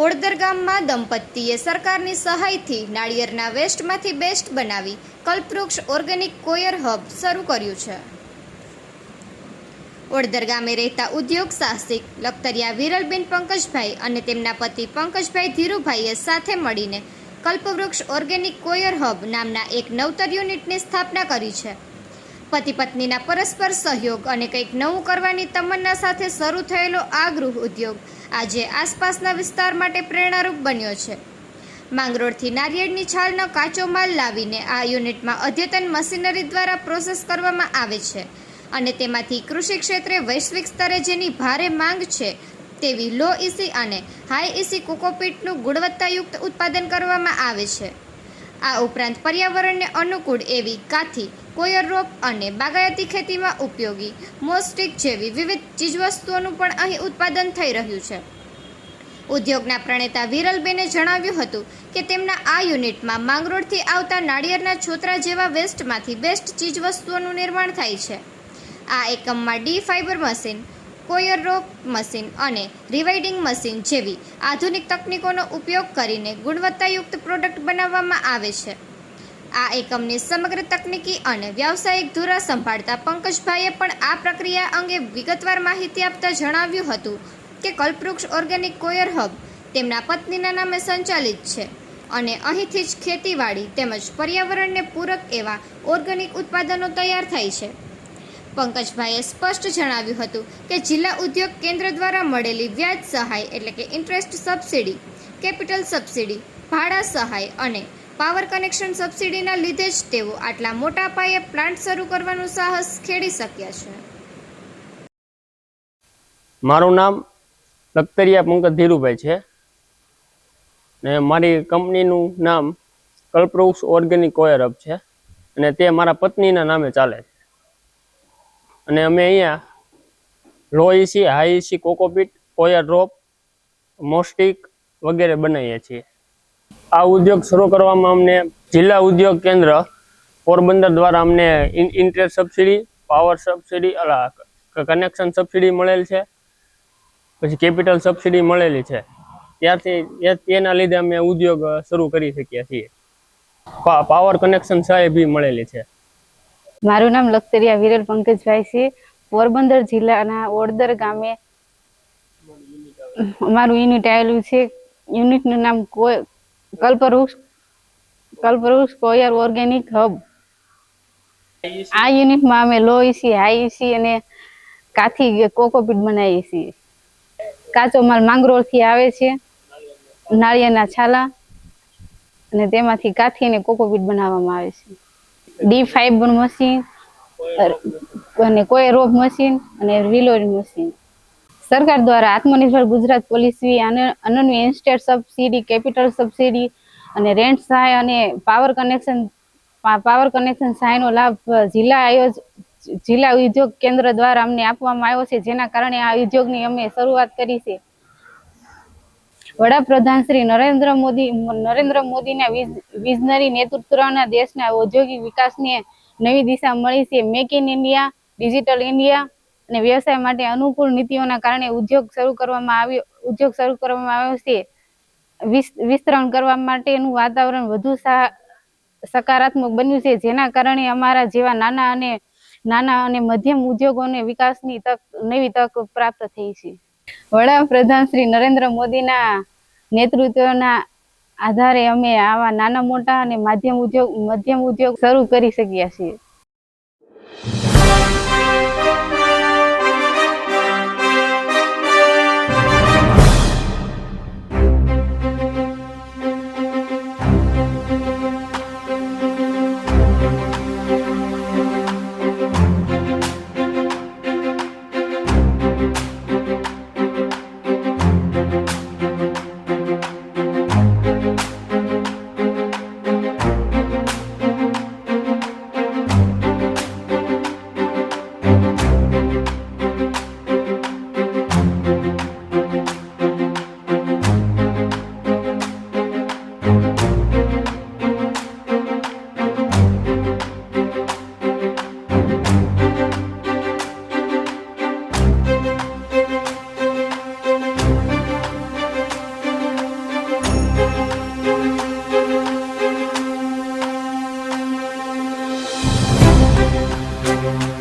ઓડદર ગામમાં દંપતીએ સરકારની સહાયથી નાળિયેરના વેસ્ટમાંથી બેસ્ટ બનાવી કલ્પવૃક્ષ ઓર્ગેનિક કોયર હબ શરૂ કર્યું છે। ઓડદર ગામે રહેતા ઉદ્યોગ સાહસિક લખતરિયા વિરલબેન પંકજભાઈ અને તેમના પતિ પંકજભાઈ ધીરુભાઈએ સાથે મળીને કલ્પવૃક્ષ ઓર્ગેનિક કોયર હબ નામના એક નવતર યુનિટની સ્થાપના કરી છે। પતિ પત્નીના પરસ્પર સહયોગ અને કંઈક નવું કરવાની તમન્ના સાથે શરૂ થયેલો આ ગૃહ ઉદ્યોગ આજે આસપાસના વિસ્તાર માટે પ્રેરણારૂપ બન્યો છે। માંગરોળથી નારિયેળની છાલનો કાચો માલ લાવીને આ યુનિટમાં અદ્યતન મશીનરી દ્વારા પ્રોસેસ કરવામાં આવે છે અને તેમાંથી કૃષિ ક્ષેત્રે વૈશ્વિક સ્તરે જેની ભારે માંગ છે તેવી લો ઇસી અને હાઈ ઇસી કોકોપીટનું ગુણવત્તાયુક્ત ઉત્પાદન કરવામાં આવે છે। આ ઉપરાંત પર્યાવરણને અનુકૂળ એવી કાથી, કોયર રોપ અને બાગાયતી ખેતીમાં ઉપયોગી મોસ્ટિક જેવી વિવિધ ચીજવસ્તુઓનું પણ અહીં ઉત્પાદન થઈ રહ્યું છે। ઉદ્યોગના પ્રણેતા વિરલબેને જણાવ્યું હતું કે તેમના આ યુનિટમાં માંગરોળથી આવતા નાળિયેરના છોતરા જેવા વેસ્ટમાંથી બેસ્ટ ચીજવસ્તુઓનું નિર્માણ થાય છે। આ એકમમાં ડી ફાઇબર મશીન, કોયર રોપ મશીન અને રિવાઇડિંગ મશીન જેવી આધુનિક તકનીકોનો ઉપયોગ કરીને ગુણવત્તાયુક્ત પ્રોડક્ટ બનાવવામાં આવે છે। આ એકમની સમગ્ર તકનીકી અને વ્યાવસાયિક ધુરા સંભાળતા પંકજભાઈએ પણ આ પ્રક્રિયા અંગે વિગતવાર માહિતી આપતા જણાવ્યું હતું કે કલ્પવૃક્ષ ઓર્ગેનિક કોયર હબ તેમના પત્નીના નામે સંચાલિત છે અને અહીંથી જ ખેતીવાડી તેમજ પર્યાવરણને પૂરક એવા ઓર્ગેનિક ઉત્પાદનો તૈયાર થાય છે। પંકજભાઈએ સ્પષ્ટ જણાવ્યું હતું કે જિલ્લા ઉદ્યોગ કેન્દ્ર દ્વારા મળેલી વ્યાજ સહાય એટલે કે ઇન્ટરેસ્ટ સબસિડી, કેપિટલ સબસિડી, ભાડા સહાય અને પાવર કનેક્શન સબસિડીના લીધે જ તેઓ આટલા મોટા પાયે પ્લાન્ટ શરૂ કરવાનું સાહસ ખેડી શક્યા છે। મારું નામ લખતરિયા પંકજ ધીરુભાઈ છે ને મારી કંપનીનું નામ કલ્પવૃક્ષ ઓર્ગેનિક કોયર હબ છે અને તે મારા પત્નીના નામે ચાલે છે અને અમે અહીંયા low EC, high EC cocopeat, coir rope, મોસ્ટિક વગેરે બનાવીએ છીએ। આ ઉદ્યોગ શરૂ કરવામાં અમને જિલ્લા ઉદ્યોગ કેન્દ્ર પોરબંદર દ્વારા અમને interest subsidy, power subsidy, connection subsidy મળેલ છે, પછી કેપિટલ સબસિડી મળેલી છે। ત્યારથી તેના લીધે અમે ઉદ્યોગ શરૂ કરી શક્યા છીએ। પાવર કનેક્શન સહાય બી મળેલી છે। મારું નામ લખતરિયા વિરલ પંકજભાઈ છે। પોરબંદર જિલ્લાના ઓડદર ગામે અમારું યુનિટ આવેલું છે। યુનિટનું નામ કલ્પવૃક્ષ કોયર ઓર્ગેનિક હબ। આ યુનિટમાં અમે લો ઇસી, હાઈ ઇસી અને કાથી કોકોપીટ બનાવીએ છીએ। કાચો માલ માંગરોળથી આવે છે, નાળિયેરના છાલા અને તેમાંથી કાથી અને કોકોપીટ બનાવવામાં આવે છે। ડી ફાઇબર મશીન અને કોયર રોપ મશીન અને રિલોડિંગ મશીન। સરકાર દ્વારા આત્મનિર્ભર ગુજરાત પોલિસી, અનન્ય ઇન્સ્ટેટ સબસિડી, કેપિટલ સબસિડી અને રેન્ટ સહાય અને પાવર કનેક્શન સહાયનો લાભ જિલ્લા ઉદ્યોગ કેન્દ્ર દ્વારા અમને આપવામાં આવ્યો છે, જેના કારણે આ ઉદ્યોગની અમે શરૂઆત કરી છે। વડાપ્રધાન શ્રી નરેન્દ્ર મોદીના વિઝનરી નેતૃત્વના દેશના ઔદ્યોગિક વિકાસને નવી દિશા મળી છે। Make in India, digital India અને વ્યવસાય માટે અનુકૂળ નીતિઓના કારણે ઉદ્યોગ શરૂ કરવામાં આવ્યો છે। વિસ્તરણ કરવા માટેનું વાતાવરણ વધુ સકારાત્મક બન્યું છે, જેના કારણે અમારા જેવા નાના અને મધ્યમ ઉદ્યોગોને વિકાસની નવી તક પ્રાપ્ત થઈ છે। વડાપ્રધાન શ્રી નરેન્દ્ર મોદીના નેતૃત્વના આધારે અમે આવા નાના મોટા અને મધ્યમ ઉદ્યોગ શરૂ કરી શક્યા છીએ। છે.